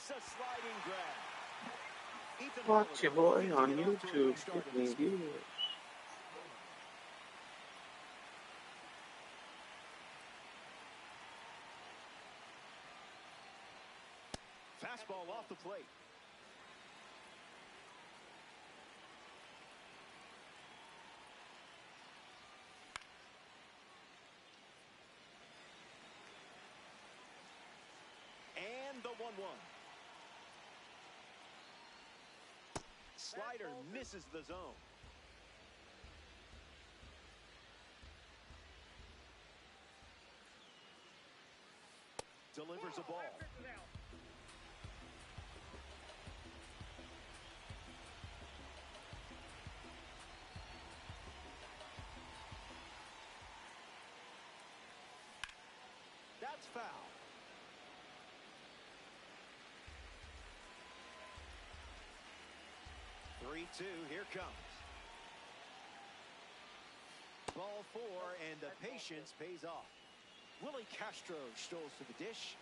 makes a sliding grab. Watch your boy on YouTube. Get me viewers. Fastball off the plate. And the 1-1. Slider misses the zone. Delivers a ball. That's foul. Three-two, here comes. Ball four, and the patience pays off. Willie Castro strolls to the dish.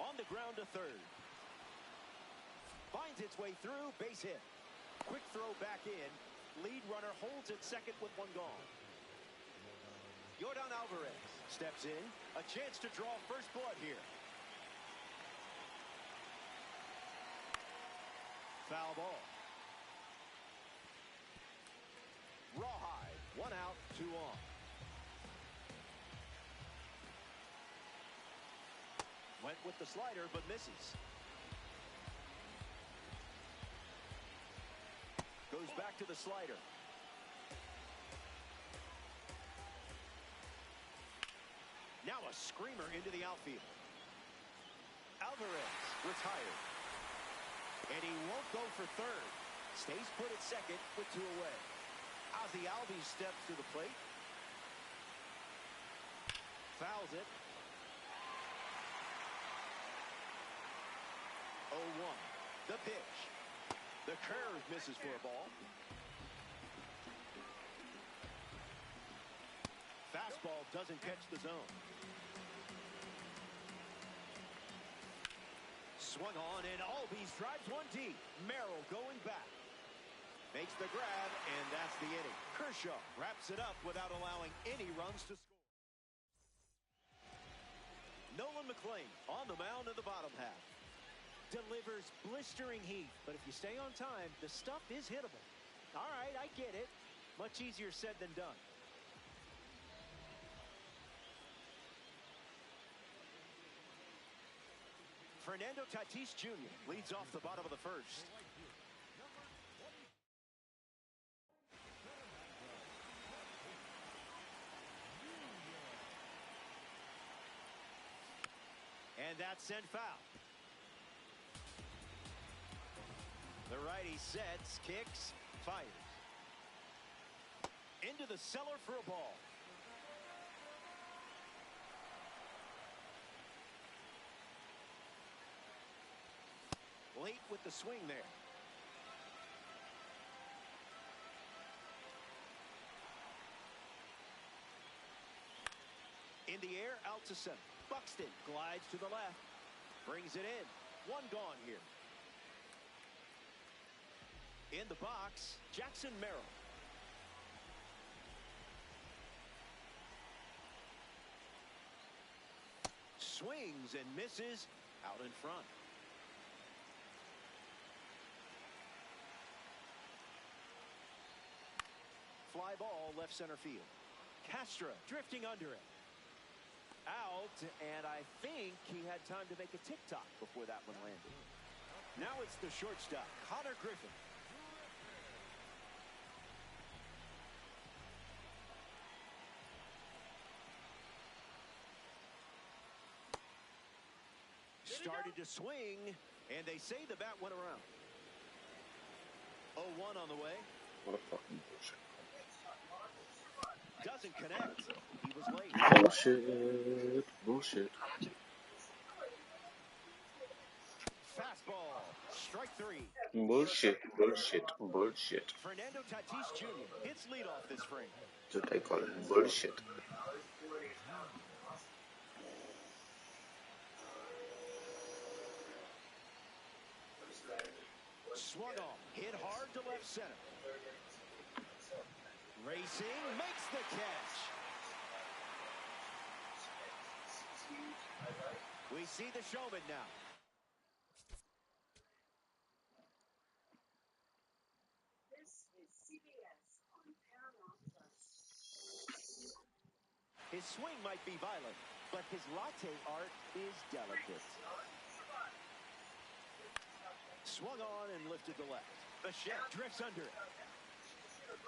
On the ground to third. Finds its way through, base hit. Quick throw back in. Lead runner holds at second with one gone. Yordan Alvarez steps in. A chance to draw first blood here. Foul ball. Rawhide. One out, two on. Went with the slider, but misses. Goes back to the slider. Now a screamer into the outfield. Alvarez retired. And he won't go for third. Stays put at second with two away. Ozzie Albies steps to the plate. Fouls it. 0-1. The pitch. The curve misses for a ball. Fastball doesn't catch the zone. Swung on, and Albies drives one deep. Merrill going back. Makes the grab, and that's the inning. Kershaw wraps it up without allowing any runs to score. Nolan McLean on the mound in the bottom half. Delivers blistering heat, but if you stay on time, the stuff is hittable. All right, I get it. Much easier said than done. Fernando Tatis Jr. leads off the bottom of the first. And that's sent foul. The righty sets, kicks, fires. Into the cellar for a ball. Late with the swing there. In the air, out to center. Buxton glides to the left. Brings it in. One gone here. In the box, Jackson Merrill. Swings and misses out in front. Fly ball left center field. Castro drifting under it. Out, and I think he had time to make a tick-tock before that one landed. Now it's the shortstop, Connor Griffin. Started to swing, and they say the bat went around. 0-1 on the way. What a fucking bullshit. Doesn't connect. He was late. Bullshit. Bullshit. Fastball. Strike three. Bullshit. Bullshit. Bullshit. Fernando Tatis Jr. hits leadoff this frame. That's what they call it. Bullshit. Swung on, hit hard to left center. Racing, makes the catch. We see the showman now. His swing might be violent, but his latte art is delicate. Swung on and lifted to left. Bichette drifts under it.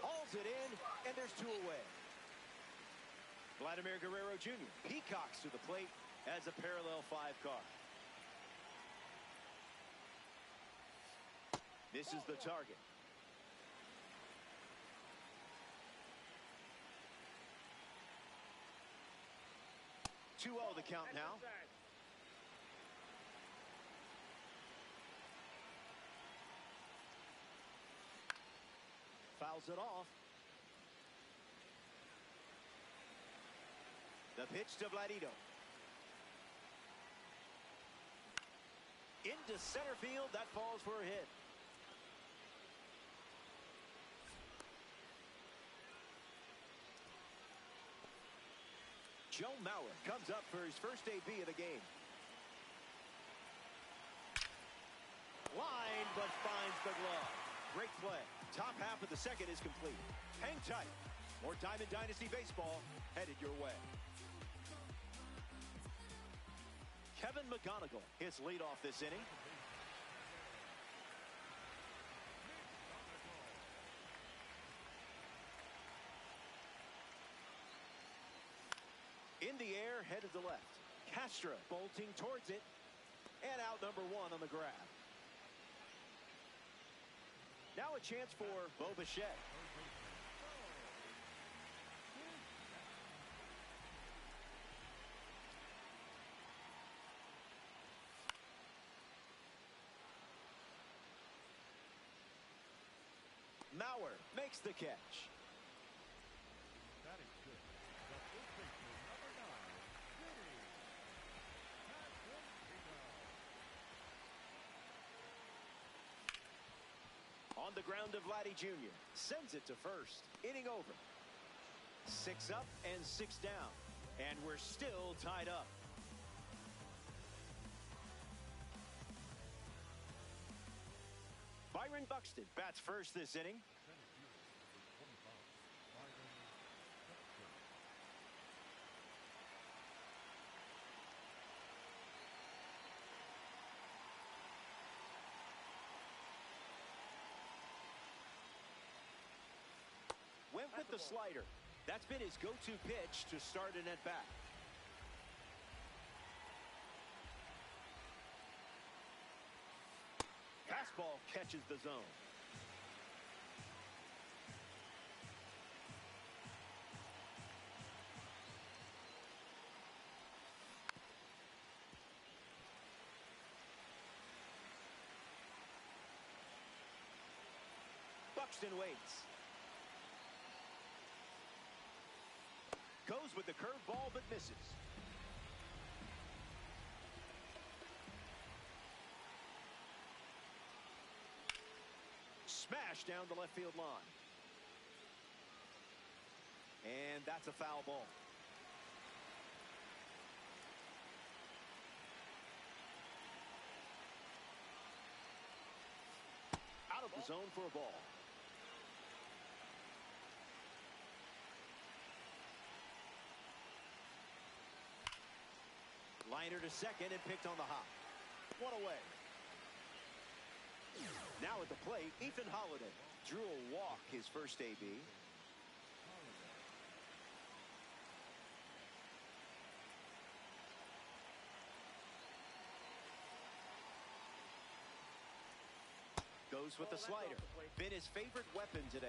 Hauls it in, and there's two away. Vladimir Guerrero Jr. peacocks to the plate as a parallel 5 car. This is the target. The count now. Fouls it off. The pitch to Vladito. Into center field. That falls for a hit. Joe Mauer comes up for his first AB of the game. Line, but finds the glove. Great play. Top half of the second is complete. Hang tight. More Diamond Dynasty baseball headed your way. Kevin McGonigal hits leadoff this inning. In the air, headed to left. Castro bolting towards it. And out number 1 on the grab. Now a chance for Bo Bichette. Mauer makes the catch. On the ground to Vladdy Jr. Sends it to first. Inning over. 6 up and 6 down. And we're still tied up. Byron Buxton bats first this inning. Went with the slider. That's been his go-to pitch to start an at-bat. Fastball catches the zone. Buxton waits. Goes with the curveball, but misses. Smash down the left field line. And that's a foul ball. Out of the zone for a ball. Liner to second and picked on the hop. One away. Now at the plate, Ethan Holiday drew a walk his first AB. Goes with the slider. Been his favorite weapon today.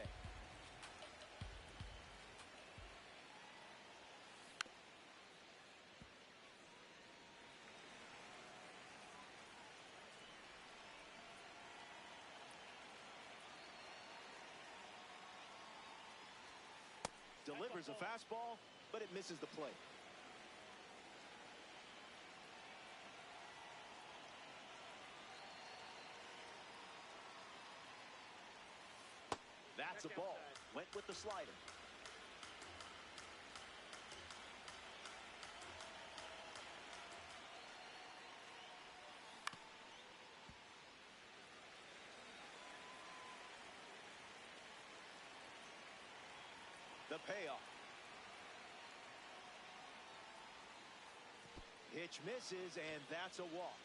Delivers a fastball, but it misses the plate. Went with the slider. The payoff. Pitch misses, and that's a walk.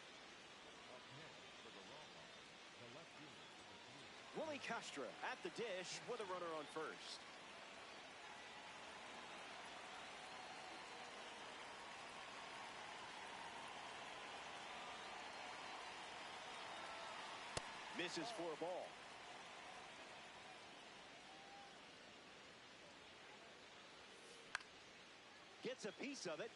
Willie Castro at the dish with a runner on first. Misses for a ball. Gets a piece of it.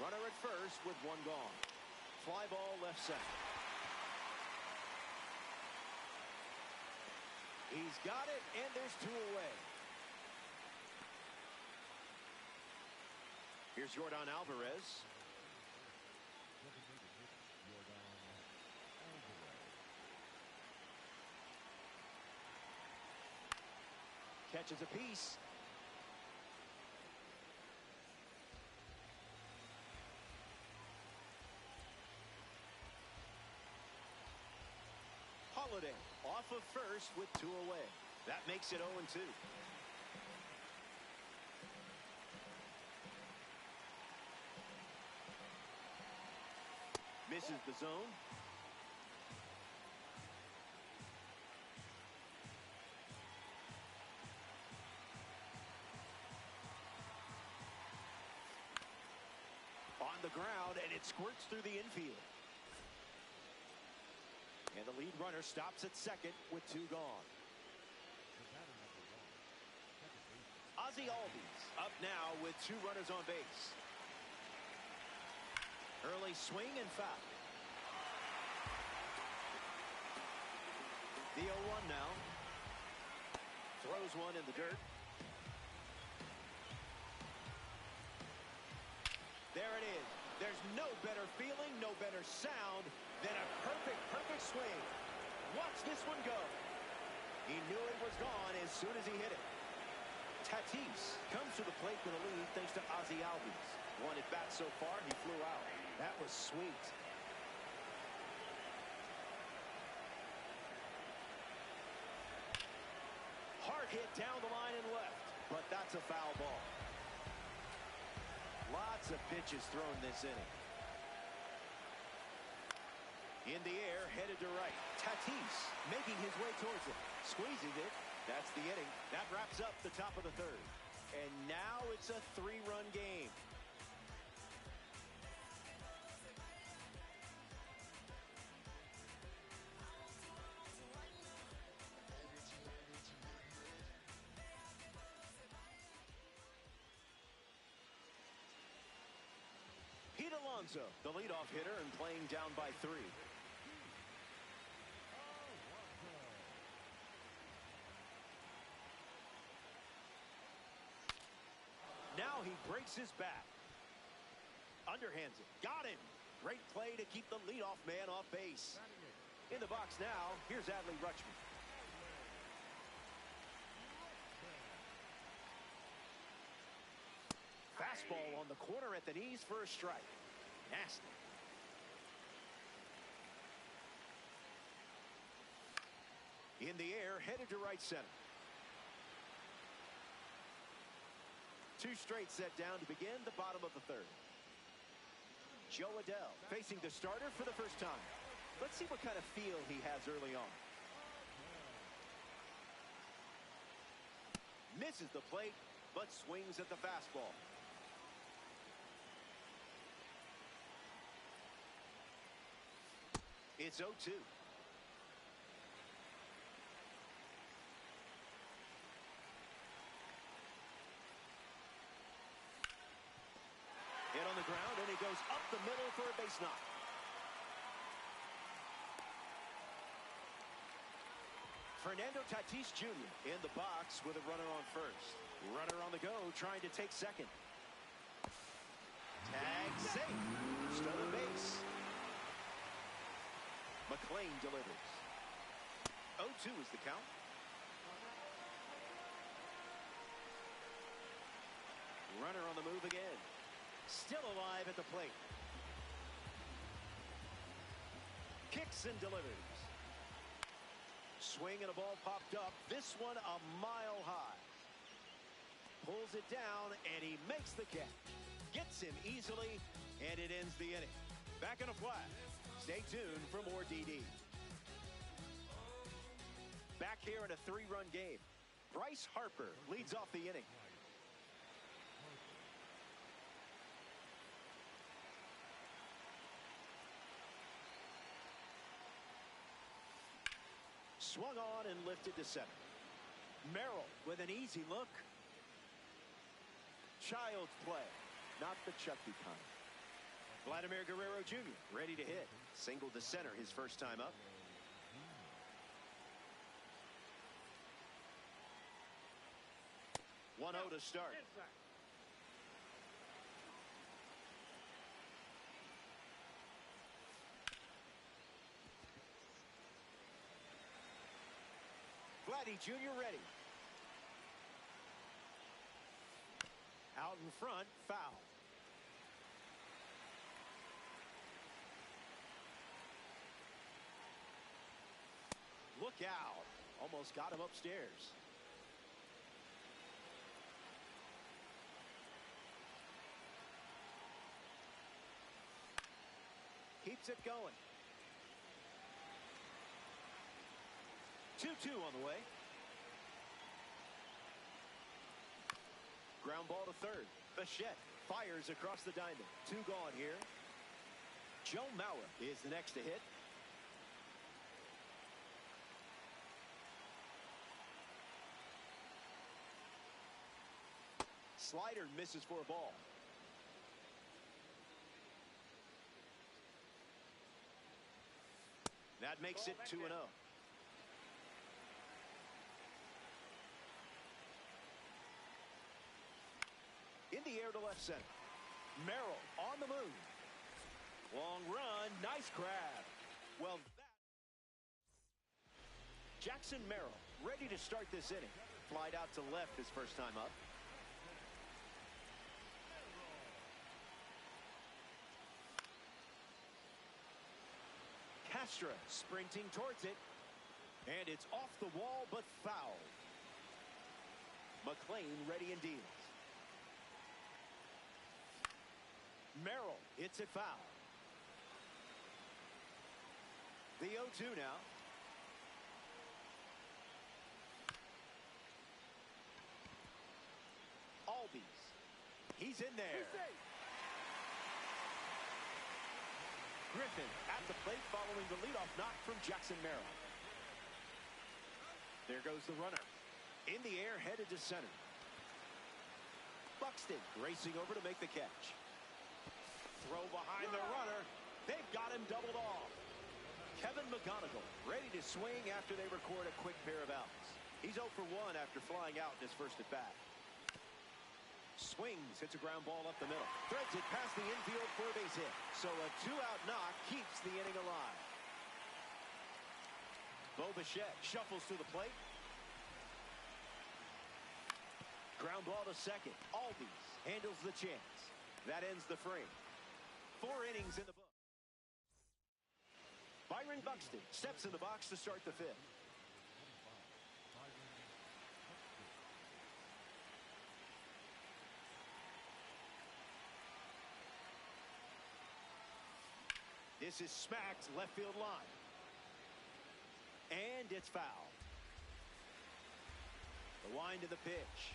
Runner at first with one gone. Fly ball left center. He's got it, and there's two away. Here's Yordan Alvarez. Catches a piece. Holiday off of first with two away. That makes it 0-2. Misses the zone. On the ground, and it squirts through the infield. And the lead runner stops at second with two gone. Ozzie Albies up now with two runners on base. Early swing and foul. The 0-1 now. Throws one in the dirt. There it is. There's no better feeling, no better sound than a perfect swing. Watch this one go. He knew it was gone as soon as he hit it. Tatis comes to the plate with a lead thanks to Ozzie Albies. One at bat so far, he flew out. That was sweet. Hard hit down the line and left, but that's a foul ball. Lots of pitches thrown this inning. In the air, headed to right. Tatis making his way towards it. Squeezing it. That's the inning. That wraps up the top of the third. And now it's a three-run game. Pete Alonso, the leadoff hitter, and playing down by 3. Now he breaks his bat. Underhands it. Got him. Great play to keep the leadoff man off base. In the box now, here's Adley Rutschman. Fastball on the corner at the knees for a strike. Nasty. In the air, headed to right center. Two straight set down to begin the bottom of the third. Joe Adell facing the starter for the first time. Let's see what kind of feel he has early on. Misses the plate, but swings at the fastball. It's 0-2. Hit on the ground, and he goes up the middle for a base knock. Fernando Tatis Jr. in the box with a runner on first. Runner on the go, trying to take second. Tag safe. Stolen base. McLean delivers. 0-2 is the count. Runner on the move again. Still alive at the plate. Kicks and delivers. Swing and a ball popped up. This one a mile high. Pulls it down and he makes the catch. Gets him easily and it ends the inning. Back in a flash. Stay tuned for more DD. Back here in a 3-run game. Bryce Harper leads off the inning. Swung on and lifted to center. Merrill with an easy look. Child's play, not the Chucky kind. Vladimir Guerrero Jr. ready to hit. Single to center his first time up. One 0 to start. Vladdy Jr. ready. Out in front, foul. Look out. Almost got him upstairs. Keeps it going. 2-2 on the way. Ground ball to third. Bichette fires across the diamond. 2 gone here. Joe Mauer is the next to hit. Slider misses for a ball. That makes it 2-0. In the air to left center. Merrill on the move. Long run. Nice grab. Well, Jackson Merrill ready to start this inning. Flied out to left his first time up. Castro sprinting towards it. And it's off the wall but foul. McLean ready and deals. Merrill hits it foul. The 0-2 now. Albies. He's in there. Griffin at the plate following the leadoff knock from Jackson Merrill. There goes the runner. In the air, headed to center. Buxton racing over to make the catch. Throw behind the runner. They've got him doubled off. Kevin McGonigal ready to swing after they record a quick pair of outs. He's 0 for 1 after flying out in his first at bat. Swings, hits a ground ball up the middle. Threads it past the infield for a base hit. So a 2-out knock keeps the inning alive. Bo Bichette shuffles to the plate. Ground ball to second. Albies handles the chance. That ends the frame. 4 innings in the book. Byron Buxton steps in the box to start the 5th. This is smacked left field line. And it's foul. The wind of the pitch.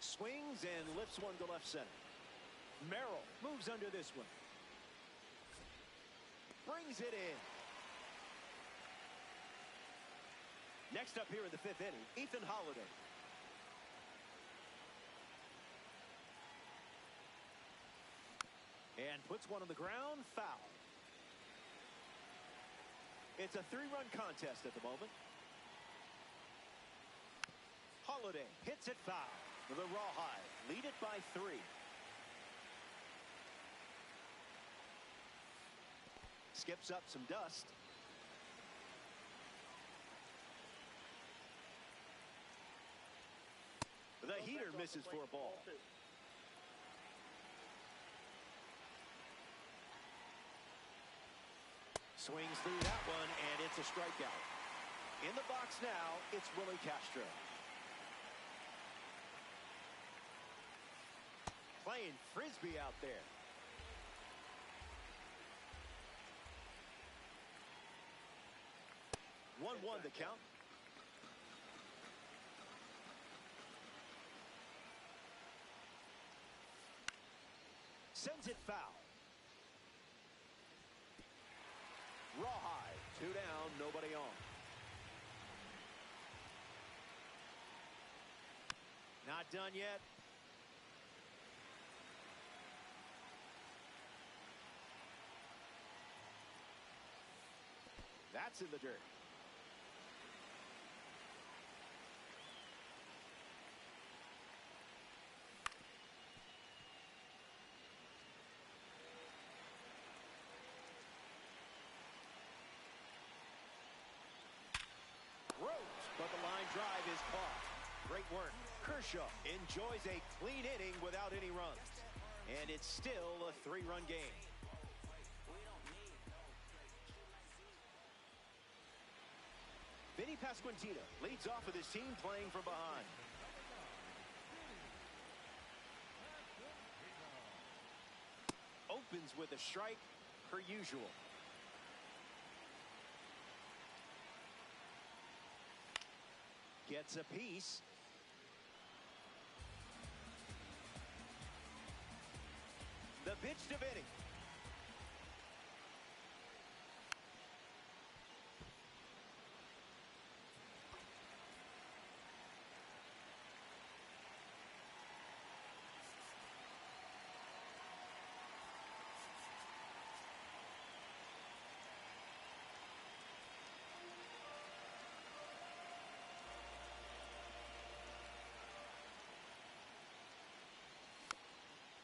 Swings and lifts one to left center. Merrill moves under this one. Brings it in. Next up here in the 5th inning, Ethan Holiday. And puts one on the ground, foul. It's a 3-run contest at the moment. Holiday hits it foul. The Rawhide lead it by 3. Skips up some dust. The heater misses for a ball. Swings through that one, and it's a strikeout. In the box now, it's Willie Castro. Playing Frisbee out there. One the count. Sends it foul. Rawhide, 2 down, nobody on. Not done yet. That's in the dirt. But the line drive is caught. Great work. Kershaw enjoys a clean inning without any runs. And it's still a 3-run game. Vinny Pasquantino leads off with his team playing from behind. Opens with a strike per usual. Gets a piece. The pitch to Vinny.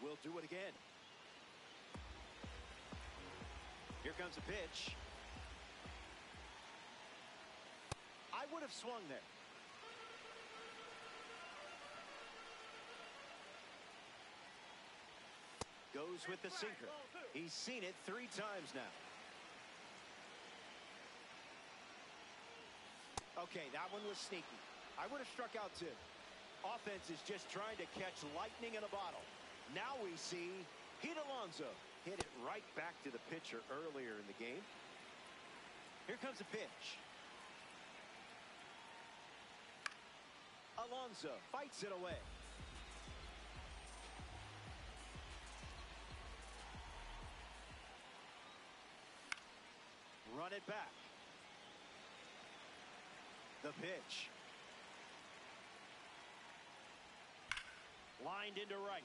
We'll do it again. Here comes a pitch. I would have swung there. Goes with the sinker. He's seen it 3 times now. Okay, that one was sneaky. I would have struck out too. Offense is just trying to catch lightning in a bottle. Now we see Pete Alonso hit it right back to the pitcher earlier in the game. Here comes a pitch. Alonso fights it away. Run it back. The pitch. Lined into right.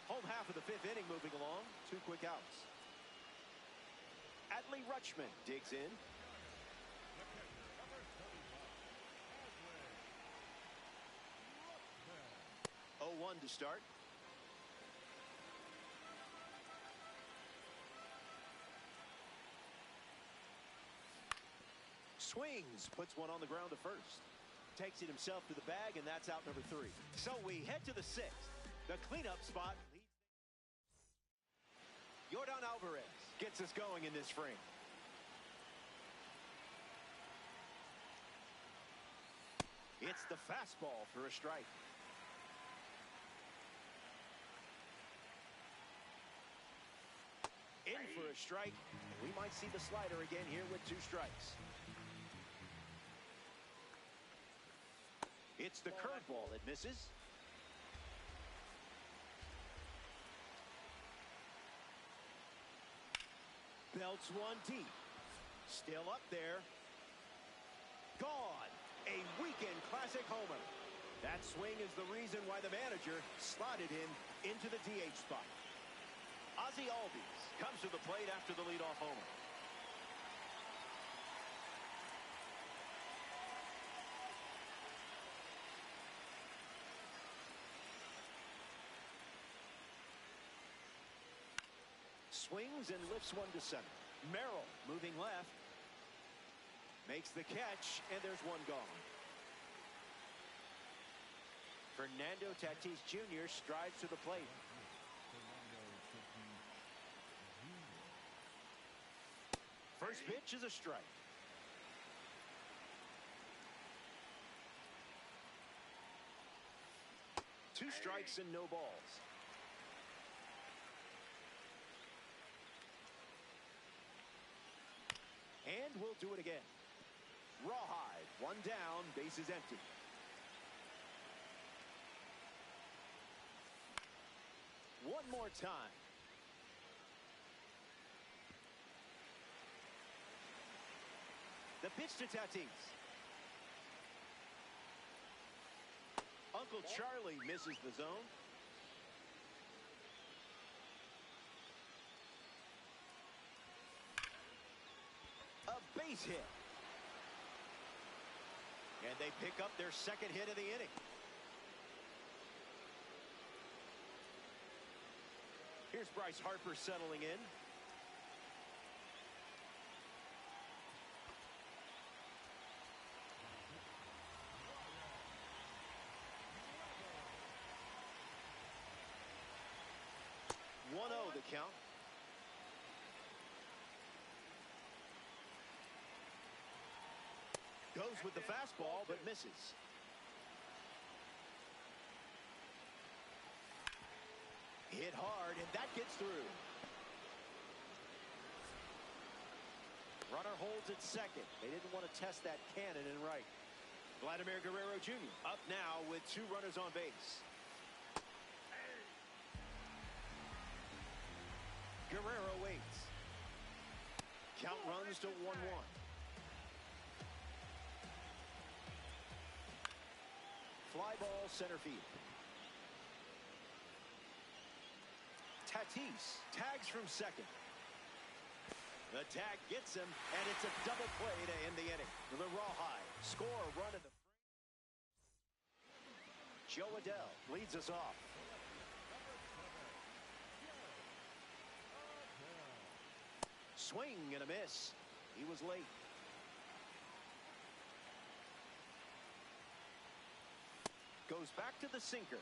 Home half of the 5th inning moving along. 2 quick outs. Adley Rutschman digs in. Oh, 1 to start. Swings, puts one on the ground to first. Takes it himself to the bag, and that's out number 3. So we head to the 6th. The cleanup spot. Yordan Alvarez gets us going in this frame. It's the fastball for a strike. In for a strike. We might see the slider again here with 2 strikes. It's the curveball that misses. Belts one deep. Still up there. Gone. A weekend classic homer. That swing is the reason why the manager slotted him into the DH spot. Ozzie Albies comes to the plate after the leadoff homer. Swings and lifts one to center. Merrill moving left. Makes the catch, and there's one gone. Fernando Tatis Jr. strides to the plate. First pitch is a strike. Two strikes and no balls. And we'll do it again. Rawhide, one down, bases empty. One more time. The pitch to Tatis. Uncle Charlie misses the zone. A base hit. And they pick up their second hit of the inning. Here's Bryce Harper settling in. One 0 the count. Goes with the fastball, but misses. Hit hard, and that gets through. Runner holds at second. They didn't want to test that cannon in right. Vladimir Guerrero Jr. up now with two runners on base. Guerrero waits. Count runs to 1-1. Fly ball center field. Tatis tags from second. The tag gets him, and it's a double play to end the inning. The Rawhide score a run in the frame. Joe Adell leads us off. Swing and a miss. He was late. Goes back to the sinker.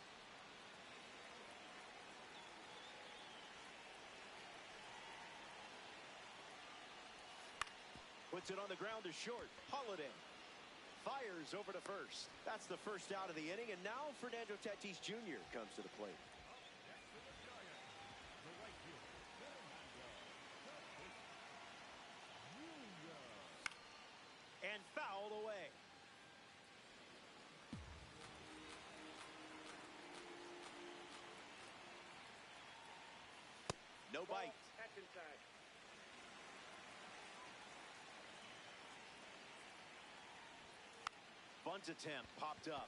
Puts it on the ground to short. Holiday fires over to first. That's the first out of the inning, and now Fernando Tatis Jr. comes to the plate. And fouled away. No bite. Bunt attempt popped up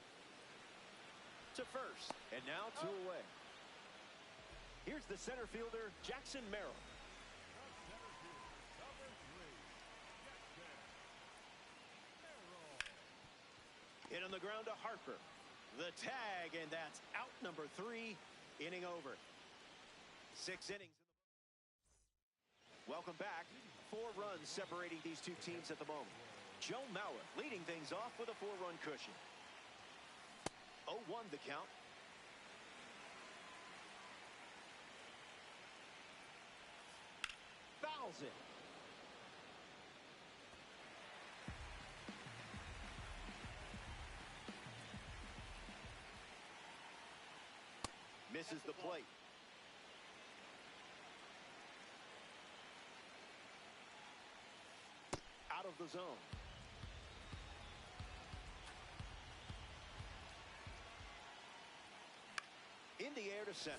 to first, and now two away. Here's the center fielder, Jackson Merrill. Hit on the ground to Harper. The tag, and that's out number 3. Inning over. 6 innings. Welcome back. 4 runs separating these two teams at the moment. Joe Mauer leading things off with a 4-run cushion. 0-1 the count. Fouls it. Misses the plate. Out of the zone. In the air to center.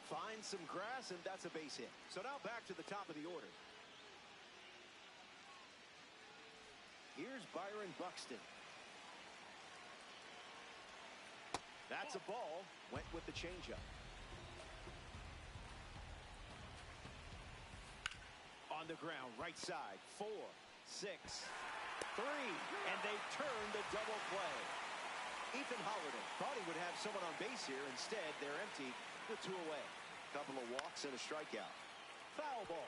Finds some grass, and that's a base hit. So now back to the top of the order. Here's Byron Buxton. That's a ball. Went with the changeup. On the ground, right side. 4, 6, 3, and they turn the double play. Ethan Holiday thought he would have someone on base here. Instead, they're empty with 2 away. Couple of walks and a strikeout. Foul ball.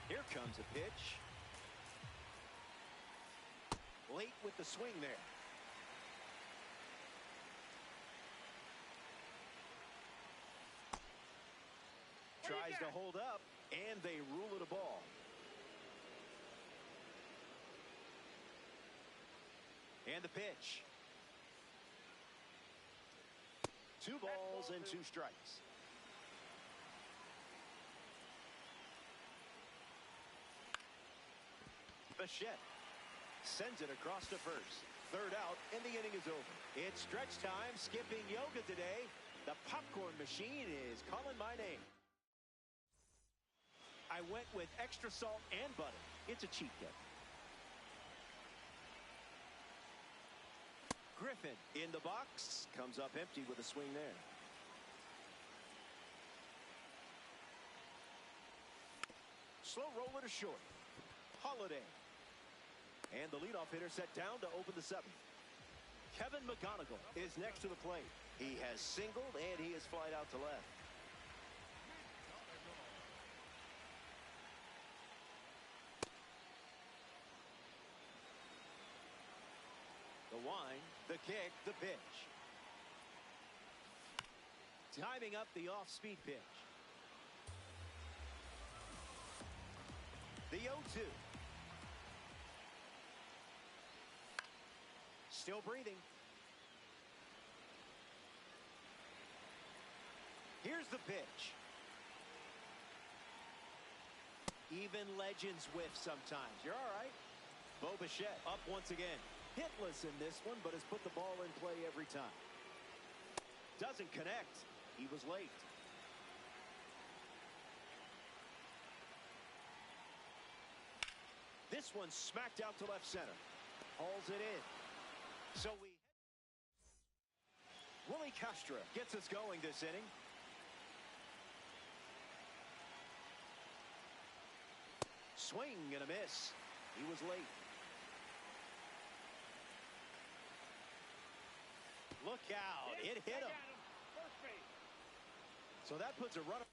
Here comes a pitch. Late with the swing there. Tries to hold up, and they rule it a ball. And the pitch. 2 balls and 2 strikes. Bichette sends it across to first. 3rd out, and the inning is over. It's stretch time. Skipping yoga today. The popcorn machine is calling my name. I went with extra salt and butter. It's a cheat day. Griffin in the box. Comes up empty with a swing there. Slow roller to short. Holiday. And the leadoff hitter set down to open the 7th. Kevin McGonigal is next to the plate. He has singled, and he has flied out to left. The wind, the kick, the pitch. Timing up the off-speed pitch. The 0-2. Still breathing. Here's the pitch. Even legends whiff sometimes. You're all right. Bo Bichette up once again. Hitless in this one, but has put the ball in play every time. Doesn't connect. He was late. This one smacked out to left center. Hauls it in. So Willie Castro gets us going this inning. Swing and a miss. He was late. Look out. It hit him. So that puts a runner.